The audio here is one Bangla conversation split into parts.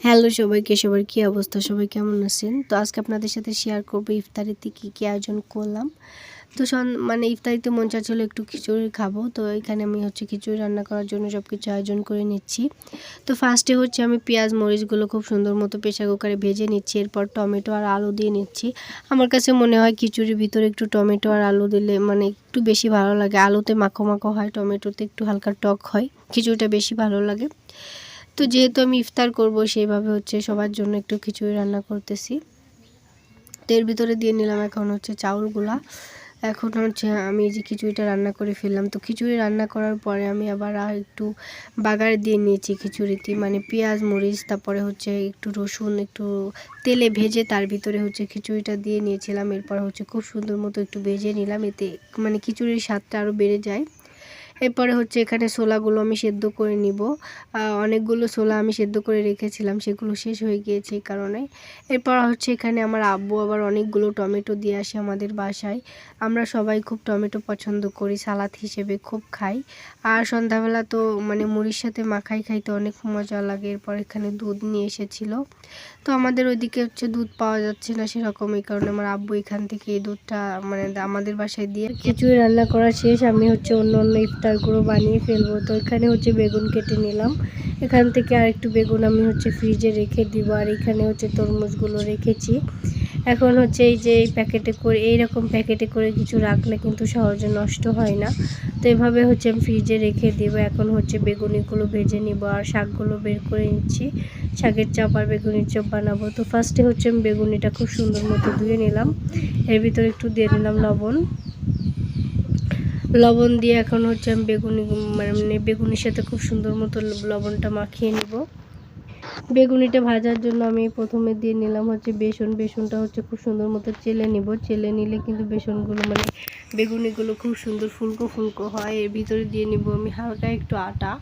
হ্যালো সবাইকে, সবার কী অবস্থা, সবাই কেমন আছেন? তো আজকে আপনাদের সাথে শেয়ার করবো ইফতারিতে কী আয়োজন করলাম। তো ইফতারিতে মন চাচ্ছিল একটু খিচুড়ি খাবো। তো এখানে আমি খিচুড়ি রান্না করার জন্য সব কিছু আয়োজন করে নিচ্ছি। তো ফার্স্টে আমি পেঁয়াজ মরিচগুলো খুব সুন্দর মতো প্রেসার কুকারে ভেজে নিচ্ছি। এরপর টমেটো আর আলু দিয়ে নিচ্ছি। আমার কাছে মনে হয় খিচুড়ির ভিতরে একটু টমেটো আর আলু দিলে একটু বেশি ভালো লাগে। আলুতে মাখো মাখো হয়, টমেটোতে একটু হালকা টক হয়, খিচুড়িটা বেশি ভালো লাগে। তো যেহেতু আমি ইফতার করব সেইভাবে সবার জন্য একটু খিচুড়ি রান্না করতেছি। তো এর ভিতরে দিয়ে নিলাম এখন চাউলগুলা। এখন আমি এই যে খিচুড়িটা রান্না করে ফেললাম। তো খিচুড়ি রান্না করার পরে আমি আবার একটু বাগার দিয়ে নিয়েছি খিচুড়িতে, পেঁয়াজ মরিচ, তারপরে একটু রসুন একটু তেলে ভেজে তার ভিতরে খিচুড়িটা দিয়ে নিয়েছিলাম। এরপর খুব সুন্দর মতো একটু ভেজে নিলাম, এতে খিচুড়ির স্বাদটা আরও বেড়ে যায়। এরপরে এখানে ছোলাগুলো আমি সেদ্ধ করে নিব। অনেকগুলো ছোলা আমি সেদ্ধ করে রেখেছিলাম, সেগুলো শেষ হয়ে গিয়েছে এই কারণে। এরপর এখানে আমার আব্বু আবার অনেকগুলো টমেটো দিয়ে আসে আমাদের বাসায়। আমরা সবাই খুব টমেটো পছন্দ করি, সালাদ হিসেবে খুব খাই। আর সন্ধ্যাবেলা তো মুড়ির সাথে মাখাই খাইতে অনেক মজা লাগে। এরপর এখানে দুধ নিয়ে এসেছিল। তো আমাদের ওইদিকে দুধ পাওয়া যাচ্ছে না সেরকম, এই কারণে আমার আব্বু এখান থেকে এই দুধটা আমাদের বাসায় দিয়ে খিচুড়ি রান্না করা শেষ। আমি অন্য ইফতারগুলো বানিয়ে ফেলবো। তো এখানে বেগুন কেটে নিলাম। এখান থেকে আর একটু বেগুন আমি ফ্রিজে রেখে দিব। আর এখানে তরমুজগুলো রেখেছি। এখন এই যে এই প্যাকেটে করে, এইরকম প্যাকেটে করে কিছু রাখলে কিন্তু সহজে নষ্ট হয় না। তো এভাবে আমি ফ্রিজে রেখে দিব। এখন বেগুনিগুলো ভেজে নিব আর শাকগুলো বের করে নিচ্ছি। শাকের চাপ আর বেগুনির চপ বানাবো। তো ফার্স্টে আমি বেগুনিটা খুব সুন্দর মতো ধুয়ে নিলাম। এর ভিতরে একটু দিয়ে নিলাম লবণ দিয়ে এখন আমি বেগুনির সাথে খুব সুন্দর মতো লবণটা মাখিয়ে নিব। বেগুনিটা ভাজার জন্য আমি প্রথমে দিয়ে নিলাম বেসনটা খুব সুন্দর মতো চেলে নিব। চেলে নিলে কিন্তু বেসনগুলো বেগুনিগুলো খুব সুন্দর ফুলকো ফুলকো হয়। এর ভিতরে দিয়ে নিব আমি হালকা একটু আটা।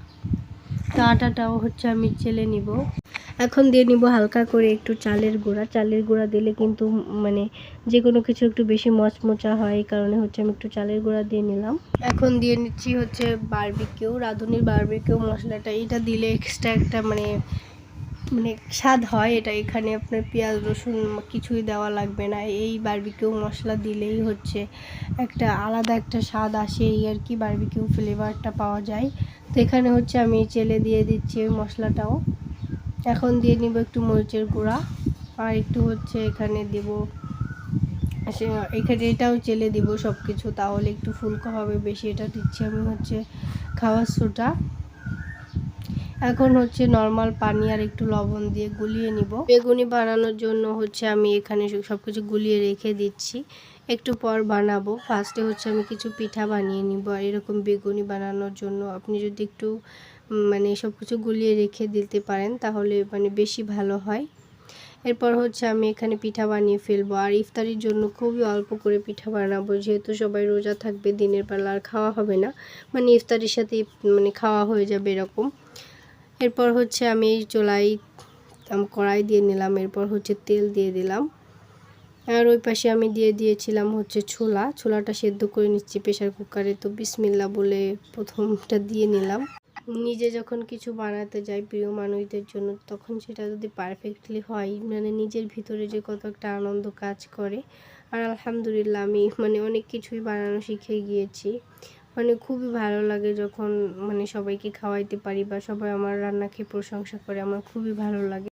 তো আটাটাও আমি চেলে নিব। এখন দিয়ে নিব হালকা করে একটু চালের গুঁড়া দিলে কিন্তু যে কোনো কিছু একটু বেশি মচমচা হয়, এই কারণে আমি একটু চালের গুঁড়া দিয়ে নিলাম। এখন দিয়ে নিচ্ছি রাঁধুনির বারবিকিউ মশলাটা। এটা দিলে এক্সট্রা একটা স্বাদ হয়। এটা এখানে আপনার পেঁয়াজ রসুন কিছুই দেওয়া লাগবে না, এই বারবিকিউ মশলা দিলেই একটা আলাদা একটা স্বাদ আসে, এই আর কি বারবিকিউ ফ্লেভারটা পাওয়া যায়। তো এখানে আমি চেলে দিয়ে দিচ্ছি ওই মশলাটাও। এখন দিয়ে নিব একটু মরিচের গুঁড়া আর একটু এখানে দেব, এখানে এটাও চেলে দিব সব কিছু, তাহলে একটু ফুলকো হবে বেশি। এটা দিচ্ছি আমি খাওয়ার সোডা। এখন নর্মাল পানি আর একটু লবণ দিয়ে গুলিয়ে নিব। বেগুনি বানানোর জন্য আমি এখানে সব কিছু গুলিয়ে রেখে দিচ্ছি, একটু পর বানাবো। ফার্স্টে আমি কিছু পিঠা বানিয়ে নিব। আর এরকম বেগুনি বানানোর জন্য আপনি যদি একটু সব কিছু গুলিয়ে রেখে দিতে পারেন তাহলে বেশি ভালো হয়। এরপর আমি এখানে পিঠা বানিয়ে ফেলবো। আর ইফতারির জন্য খুবই অল্প করে পিঠা বানাবো, যেহেতু সবাই রোজা থাকবে, দিনের বেলা আর খাওয়া হবে না, ইফতারির সাথে খাওয়া হয়ে যাবে এরকম। এরপর আমি চুলায় কড়াই দিয়ে নিলাম। এরপর তেল দিয়ে দিলাম। আর ওই পাশে আমি দিয়ে দিয়েছিলাম ছোলাটা সেদ্ধ করে নিচ্ছি প্রেসার কুকারে। তো বিসমিল্লাহ বলে প্রথমটা দিয়ে নিলাম। নিজে যখন কিছু বানাতে যাই প্রিয় মানুষদের জন্য, তখন সেটা যদি পারফেক্টলি হয়, নিজের ভিতরে যে কত একটা আনন্দ কাজ করে। আর আলহামদুলিল্লাহ আমি অনেক কিছুই বানানো শিখে গিয়েছি। খুবই ভালো লাগে যখন সবাইকে খাওয়াইতে পারি বা সবাই আমার রান্না খেয়ে প্রশংসা করে, আমার খুবই ভালো লাগে।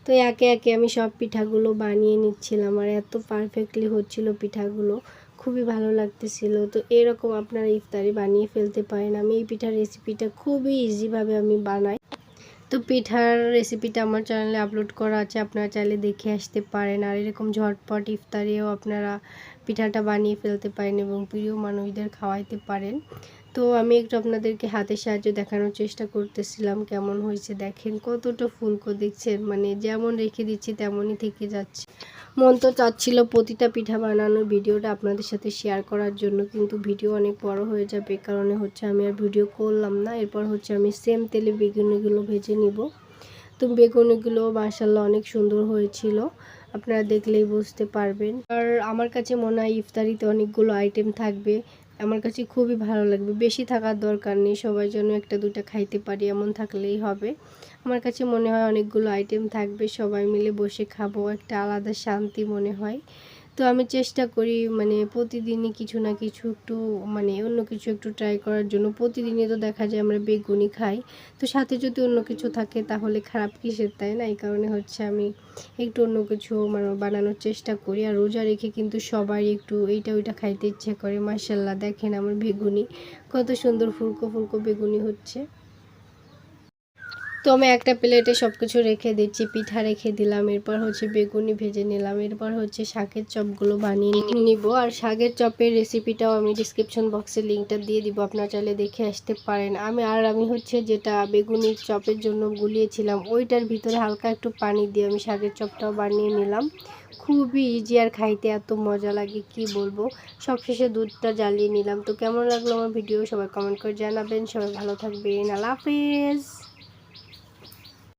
তো একে একে আমি সব পিঠাগুলো বানিয়ে নিচ্ছিলাম আর এত পারফেক্টলি হচ্ছিল পিঠাগুলো, খুবই ভালো লাগতেছিল। তো এরকম আপনারা ইফতারি বানিয়ে ফেলতে পারেন। আমি এই পিঠার রেসিপিটা খুবই ইজিভাবে আমি বানাই। তো পিঠার রেসিপিটা আমার চ্যানেলে আপলোড করা আছে, আপনারা চাইলে দেখে আসতে পারেন। আর এরকম ঝটপট ইফতারিও আপনারা পিঠাটা বানিয়ে ফেলতে পারেন এবং প্রিয় মানুষদের খাওয়াইতে পারেন। তো আমি একটু আপনাদেরকে হাতের সাহায্যে দেখানোর চেষ্টা করতেছিলাম কেমন হয়েছে। দেখেন কতটা ফুলকো দেখছেন, যেমন রেখে দিচ্ছি তেমনই থেকে যাচ্ছে। মন তো চাচ্ছিল প্রতিটা পিঠা বানানোর ভিডিওটা আপনাদের সাথে শেয়ার করার জন্য, কিন্তু ভিডিও অনেক বড় হয়ে যাবে, এই কারণে আমি আর ভিডিও করলাম না। এরপর আমি সেম তেলে বেগুনিগুলো ভেজে নিব। তো বেগুনিগুলো মাশাআল্লাহ অনেক সুন্দর হয়েছিল, আপনারা দেখলেই বুঝতে পারবেন। আর আমার কাছে মনে হয় ইফতারিতে অনেকগুলো আইটেম থাকবে, আমার কাছে খুবই ভালো লাগবে। বেশি থাকার দরকার নেই, সবাই যেন একটা দুটা খাইতে পারি এমন থাকলেই হবে। আমার কাছে মনে হয় অনেকগুলো আইটেম থাকবে, সবাই মিলে বসে খাবো, একটা আলাদা শান্তি মনে হয়। তো আমি চেষ্টা করি মানে প্রতিদিনই কিছু না কিছু একটু মানে অন্য কিছু একটু ট্রাই করার জন্য। প্রতিদিনই তো দেখা যায় আমরা বেগুনি খাই, তো সাথে যদি অন্য কিছু থাকে তাহলে খারাপ কিসের, তাই না? এই কারণে হচ্ছে আমি একটু অন্য কিছু মানে বানানোর চেষ্টা করি। আর রোজা রেখে কিন্তু সবাই একটু এইটা ওইটা খাইতে ইচ্ছে করে। মাশাল্লাহ দেখেন আমার বেগুনি কত সুন্দর ফুলকো ফুলকো বেগুনি হচ্ছে। তো আমি একটা প্লেটে সব কিছু রেখে দিচ্ছি, পিঠা রেখে দিলাম, এরপর হচ্ছে বেগুনি ভেজে নিলাম, এরপর হচ্ছে শাকের চপগুলো বানিয়ে নিব। আর শাকের চপের রেসিপিটাও আমি ডিসক্রিপশন বক্সে লিঙ্কটা দিয়ে দিব, আপনারা চাইলে দেখে আসতে পারেন। আমি হচ্ছে যেটা বেগুনির চপের জন্য গুলিয়েছিলাম ওইটার ভিতরে হালকা একটু পানি দিয়ে আমি শাকের চপটাও বানিয়ে নিলাম। খুবই ইজি আর খাইতে এত মজা লাগে কি বলবো। সবশেষে দুধটা জ্বালিয়ে নিলাম। তো কেমন লাগলো আমার ভিডিও সবাই কমেন্ট করে জানাবেন। সবাই ভালো থাকবেন, আল্লাহ হাফেজ।